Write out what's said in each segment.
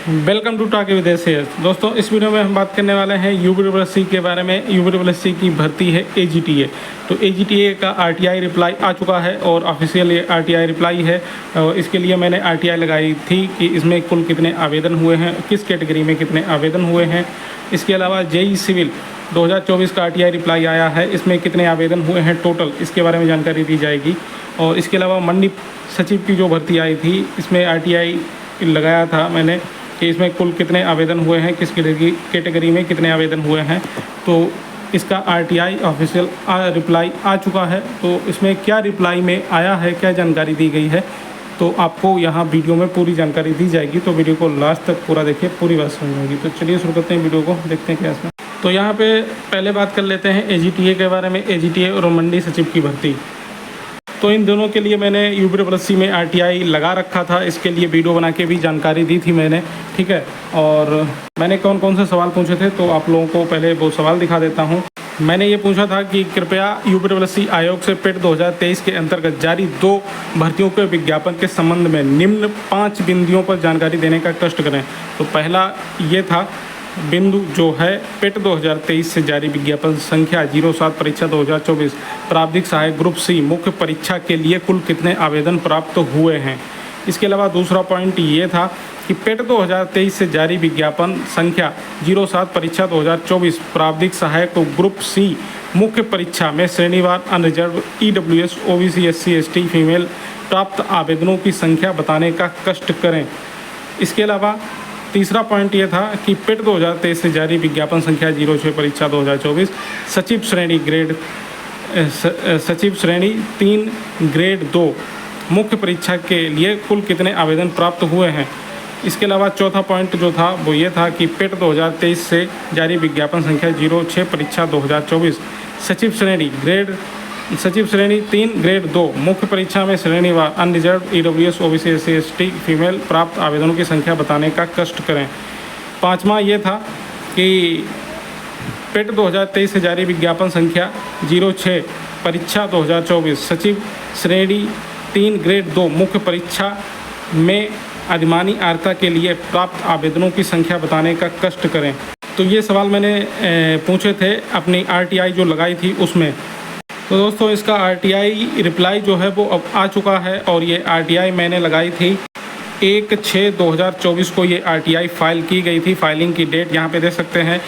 Welcome to talk विदेश है। दोस्तों, इस वीडियो में हम बात करने वाले हैं यूपीडब्ल्यूएससी के बारे में। यूपीडब्ल्यूएससी की भर्ती है एजीटीए। तो एजीटीए का आरटीआई रिप्लाई आ चुका है और ऑफिशियल ये आरटीआई रिप्लाई है। और इसके लिए मैंने आरटीआई लगाई थी कि इसमें कुल कितने आवेदन हुए हैं, किस कैटेगरी में कितने आवेदन हुए हैं। इसके अलावा जेई सिविल 2024 का आरटीआई रिप्लाई आया है, इसमें कितने आवेदन हुए हैं टोटल, इसके बारे में जानकारी दी जाएगी। और इसके अलावा मंडी सचिव की जो भर्ती आई थी, इसमें आरटीआई लगाया था मैंने कि इसमें कुल कितने आवेदन हुए हैं, किस कैटेगरी में कितने आवेदन हुए हैं। तो इसका आरटीआई ऑफिशियल रिप्लाई आ चुका है। तो इसमें क्या रिप्लाई में आया है, क्या जानकारी दी गई है, तो आपको यहाँ वीडियो में पूरी जानकारी दी जाएगी। तो वीडियो को लास्ट तक पूरा देखिए, पूरी बात समझेंगी। तो चलिए शुरू करते हैं वीडियो को, देखते हैं क्या इसमें। तो यहाँ पे पहले बात कर लेते हैं एजीटीए के बारे में, एजीटीए और मंडी सचिव की भर्ती। तो इन दोनों के लिए मैंने यूपीडब्ल्यूएससी में आरटीआई लगा रखा था, इसके लिए वीडियो बना के भी जानकारी दी थी मैंने, ठीक है। और मैंने कौन कौन से सवाल पूछे थे, तो आप लोगों को पहले वो सवाल दिखा देता हूँ। मैंने ये पूछा था कि कृपया यूपीडब्ल्यूएससी आयोग से पेट 2023 के अंतर्गत जारी 2 भर्तियों के विज्ञापन के संबंध में निम्न 5 बिंदुओं पर जानकारी देने का कष्ट करें। तो पहला ये था बिंदु जो है, पेट 2023 से जारी विज्ञापन संख्या 07 परीक्षा 2024 प्रावधिक सहायक ग्रुप सी मुख्य परीक्षा के लिए कुल कितने आवेदन प्राप्त हुए हैं। इसके अलावा दूसरा पॉइंट ये था कि पेट 2023 से जारी विज्ञापन संख्या 07 परीक्षा 2024 प्रावधिक सहायक ग्रुप सी मुख्य परीक्षा में श्रेणीवार unreserved EWS OBC SC ST female प्राप्त आवेदनों की संख्या बताने का कष्ट करें। इसके अलावा तीसरा पॉइंट ये था कि पेट 2023 से जारी विज्ञापन संख्या 06 परीक्षा 2024 सचिव श्रेणी 3 ग्रेड 2 मुख्य परीक्षा के लिए कुल कितने आवेदन प्राप्त हुए हैं। इसके अलावा चौथा पॉइंट जो था वो ये था कि पेट 2023 से जारी विज्ञापन संख्या 06 परीक्षा 2024 सचिव श्रेणी 3 ग्रेड 2 मुख्य परीक्षा में श्रेणीवार unreserved EWS OBC SC ST female प्राप्त आवेदनों की संख्या बताने का कष्ट करें। पाँचवा ये था कि पेट 2023 से जारी विज्ञापन संख्या 06 परीक्षा 2024 सचिव श्रेणी 3 ग्रेड 2 मुख्य परीक्षा में अधिमानी आर्ता के लिए प्राप्त आवेदनों की संख्या बताने का कष्ट करें। तो ये सवाल मैंने पूछे थे अपनी आरटीआई जो लगाई थी उसमें। तो दोस्तों, इसका आरटीआई रिप्लाई जो है वो अब आ चुका है और ये आरटीआई मैंने लगाई थी 1/6/2024 को ये आरटीआई फाइल की गई थी। फाइलिंग की डेट यहाँ पे देख सकते हैं।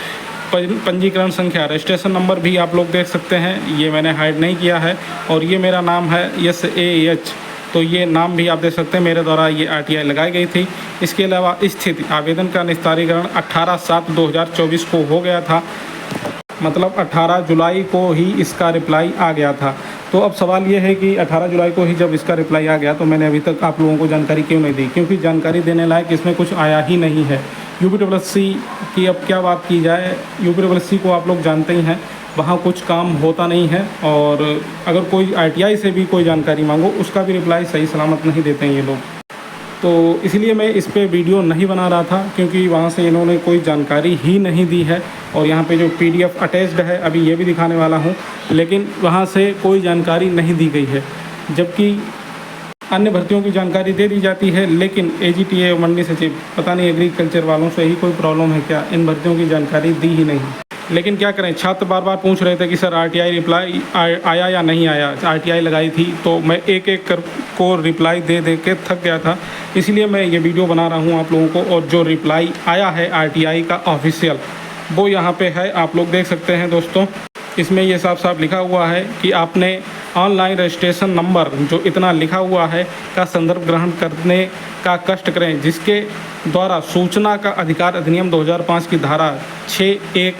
पंजीकरण संख्या, रजिस्ट्रेशन नंबर भी आप लोग देख सकते हैं, ये मैंने हाइड नहीं किया है। और ये मेरा नाम है SAH, तो ये नाम भी आप देख सकते हैं, मेरे द्वारा ये आरटीआई लगाई गई थी। इसके अलावा स्थिति आवेदन का निस्तारीकरण 18/7/2024 को हो गया था, मतलब 18 जुलाई को ही इसका रिप्लाई आ गया था। तो अब सवाल ये है कि 18 जुलाई को ही जब इसका रिप्लाई आ गया तो मैंने अभी तक आप लोगों को जानकारी क्यों नहीं दी, क्योंकि जानकारी देने लायक इसमें कुछ आया ही नहीं है। यूपीडब्ल्यूएससी की अब क्या बात की जाए, यूपीडब्ल्यूएससी को आप लोग जानते ही हैं, वहाँ कुछ काम होता नहीं है। और अगर कोई आरटीआई से भी कोई जानकारी मांगो, उसका भी रिप्लाई सही सलामत नहीं देते हैं ये लोग। तो इसलिए मैं इस पे वीडियो नहीं बना रहा था, क्योंकि वहाँ से इन्होंने कोई जानकारी ही नहीं दी है। और यहाँ पे जो PDF अटैच्ड है, अभी ये भी दिखाने वाला हूँ, लेकिन वहाँ से कोई जानकारी नहीं दी गई है। जबकि अन्य भर्तियों की जानकारी दे दी जाती है, लेकिन एजीटीए और मंडी सचिव, पता नहीं एग्रीकल्चर वालों से ही कोई प्रॉब्लम है क्या, इन भर्तियों की जानकारी दी ही नहीं। लेकिन क्या करें, छात्र बार बार पूछ रहे थे कि सर आरटीआई रिप्लाई आया या नहीं आया। आरटीआई लगाई थी तो मैं एक एक को रिप्लाई दे दे के थक गया था, इसलिए मैं ये वीडियो बना रहा हूँ आप लोगों को। और जो रिप्लाई आया है आरटीआई का ऑफिशियल, वो यहाँ पे है, आप लोग देख सकते हैं दोस्तों। इसमें ये साफ साफ लिखा हुआ है कि आपने ऑनलाइन रजिस्ट्रेशन नंबर जो इतना लिखा हुआ है का संदर्भ ग्रहण करने का कष्ट करें, जिसके द्वारा सूचना का अधिकार अधिनियम 2005 की धारा 6(1)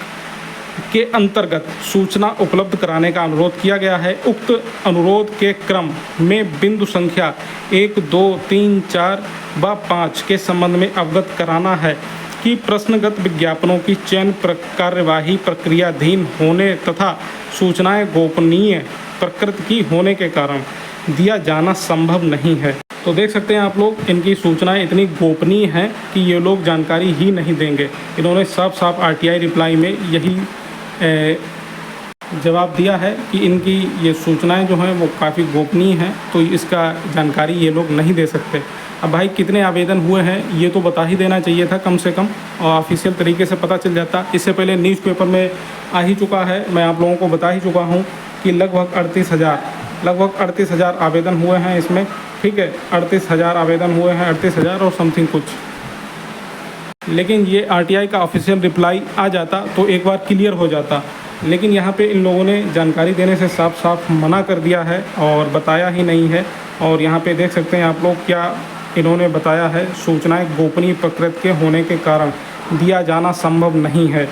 के अंतर्गत सूचना उपलब्ध कराने का अनुरोध किया गया है। उक्त अनुरोध के क्रम में बिंदु संख्या 1, 2, 3, 4 व 5 के संबंध में अवगत कराना है कि प्रश्नगत विज्ञापनों की चयन कार्यवाही प्रक्रियाधीन होने तथा सूचनाएं गोपनीय प्रकृति की होने के कारण दिया जाना संभव नहीं है। तो देख सकते हैं आप लोग, इनकी सूचनाएं इतनी गोपनीय हैं कि ये लोग जानकारी ही नहीं देंगे। इन्होंने साफ साफ आरटीआई रिप्लाई में यही जवाब दिया है कि इनकी ये सूचनाएं जो हैं वो काफ़ी गोपनीय हैं, तो इसका जानकारी ये लोग नहीं दे सकते। अब भाई कितने आवेदन हुए हैं ये तो बता ही देना चाहिए था कम से कम, और ऑफिशियल तरीके से पता चल जाता। इससे पहले न्यूज़पेपर में आ ही चुका है, मैं आप लोगों को बता ही चुका हूँ कि लगभग 38,000 आवेदन हुए हैं इसमें, ठीक है। 38,000 आवेदन हुए हैं, 38,000 और समथिंग कुछ। लेकिन ये आरटीआई का ऑफिशियल रिप्लाई आ जाता तो एक बार क्लियर हो जाता, लेकिन यहाँ पे इन लोगों ने जानकारी देने से साफ साफ मना कर दिया है और बताया ही नहीं है। और यहाँ पे देख सकते हैं आप लोग क्या इन्होंने बताया है, सूचनाएं गोपनीय प्रकृति के होने के कारण दिया जाना संभव नहीं है।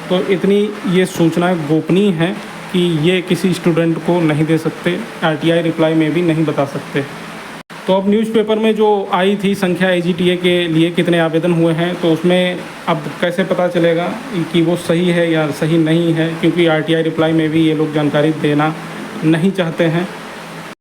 तो इतनी ये सूचनाएं गोपनीय हैं कि ये किसी स्टूडेंट को नहीं दे सकते, आरटीआई रिप्लाई में भी नहीं बता सकते। तो अब न्यूज़पेपर में जो आई थी संख्या एजीटीए के लिए कितने आवेदन हुए हैं, तो उसमें अब कैसे पता चलेगा कि वो सही है या सही नहीं है, क्योंकि आरटीआई रिप्लाई में भी ये लोग जानकारी देना नहीं चाहते हैं।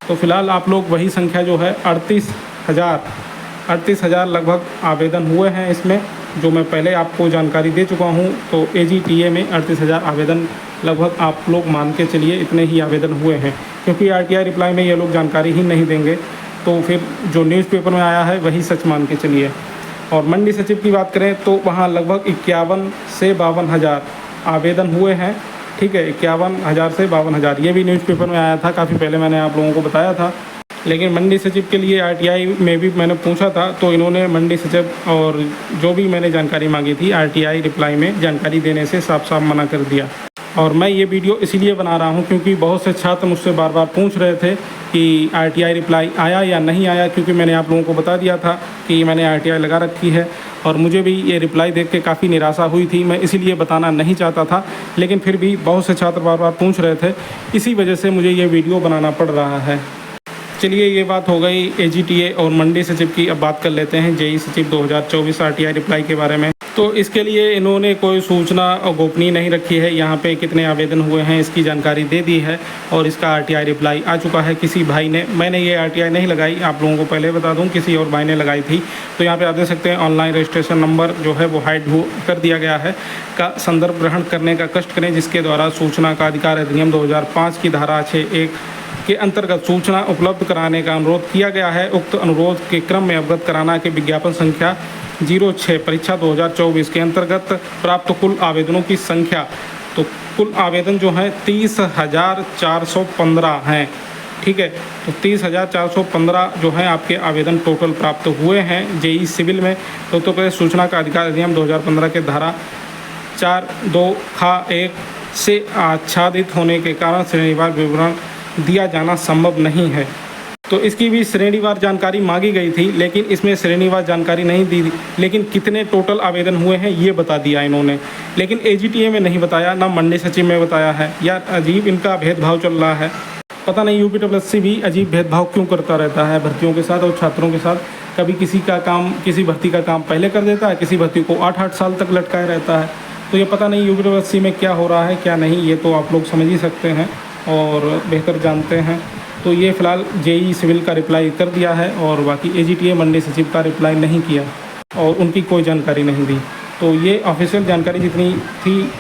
तो फिलहाल आप लोग वही संख्या जो है 38,000 लगभग आवेदन हुए हैं इसमें, जो मैं पहले आपको जानकारी दे चुका हूँ। तो एजीटीए में 38,000 आवेदन लगभग आप लोग मान के चलिए इतने ही आवेदन हुए हैं, क्योंकि आरटीआई रिप्लाई में ये लोग जानकारी ही नहीं देंगे। तो फिर जो न्यूज़पेपर में आया है वही सच मान के चलिए। और मंडी सचिव की बात करें तो वहाँ लगभग 51 से 52,000 आवेदन हुए हैं, ठीक है। 51,000 से 52,000 ये भी न्यूज़पेपर में आया था, काफ़ी पहले मैंने आप लोगों को बताया था। लेकिन मंडी सचिव के लिए आरटीआई में भी मैंने पूछा था, तो इन्होंने मंडी सचिव और जो भी मैंने जानकारी मांगी थी आरटीआई रिप्लाई में जानकारी देने से साफ साफ मना कर दिया। और मैं ये वीडियो इसलिए बना रहा हूँ क्योंकि बहुत से छात्र मुझसे बार बार पूछ रहे थे कि आरटीआई रिप्लाई आया या नहीं आया, क्योंकि मैंने आप लोगों को बता दिया था कि मैंने आरटीआई लगा रखी है। और मुझे भी ये रिप्लाई देख के काफ़ी निराशा हुई थी, मैं इसीलिए बताना नहीं चाहता था, लेकिन फिर भी बहुत से छात्र बार बार पूछ रहे थे, इसी वजह से मुझे ये वीडियो बनाना पड़ रहा है। चलिए ये बात हो गई एजीटीए और मंडी सचिव की। अब बात कर लेते हैं जेई सचिव 2024 आरटीआई रिप्लाई के बारे में। तो इसके लिए इन्होंने कोई सूचना गोपनीय नहीं रखी है, यहाँ पे कितने आवेदन हुए हैं इसकी जानकारी दे दी है और इसका आरटीआई रिप्लाई आ चुका है किसी भाई ने। मैंने ये आरटीआई नहीं लगाई, आप लोगों को पहले बता दूं, किसी और भाई ने लगाई थी। तो यहाँ पे आप देख सकते हैं ऑनलाइन रजिस्ट्रेशन नंबर जो है वो हाइड कर दिया गया है, का संदर्भ ग्रहण करने का कष्ट करें, जिसके द्वारा सूचना का अधिकार अधिनियम 2005 की धारा 6(1) के अंतर्गत सूचना उपलब्ध कराने का अनुरोध किया गया है। उक्त अनुरोध के क्रम में अवगत कराना के विज्ञापन संख्या 06 परीक्षा 2024 के अंतर्गत प्राप्त कुल आवेदनों की संख्या, तो कुल आवेदन जो हैं 30,415 हैं, ठीक है। तो 30,415 जो हैं आपके आवेदन टोटल प्राप्त हुए हैं जेई सिविल में। तो उत्तर प्रदेश सूचना का अधिकार अधिनियम 2015 के धारा 4(2)(1) से आच्छादित होने के कारण श्रेणीवार विवरण दिया जाना संभव नहीं है। तो इसकी भी श्रेणीवार जानकारी मांगी गई थी, लेकिन इसमें श्रेणीवार जानकारी नहीं दी, लेकिन कितने टोटल आवेदन हुए हैं ये बता दिया इन्होंने, लेकिन एजीटीए में नहीं बताया, ना मंडी सचिव में बताया है। यार अजीब इनका भेदभाव चल रहा है, पता नहीं यूपीडब्ल्यूएससी भी अजीब भेदभाव क्यों करता रहता है भर्तियों के साथ और छात्रों के साथ। कभी किसी का काम, किसी भर्ती का काम पहले कर देता है, किसी भर्ती को 8-8 साल तक लटकाए रहता है। तो ये पता नहीं यूपीडब्ल्यूएससी में क्या हो रहा है क्या नहीं, ये तो आप लोग समझ ही सकते हैं और बेहतर जानते हैं। तो ये फ़िलहाल जेई सिविल का रिप्लाई कर दिया है और बाकी एजीटीए मंडी सचिव का रिप्लाई नहीं किया और उनकी कोई जानकारी नहीं दी। तो ये ऑफिशियल जानकारी जितनी थी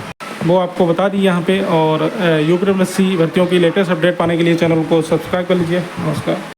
वो आपको बता दी यहाँ पे। और यूपीडब्ल्यूएससी भर्तियों की लेटेस्ट अपडेट पाने के लिए चैनल को सब्सक्राइब कर लीजिए। नमस्कार।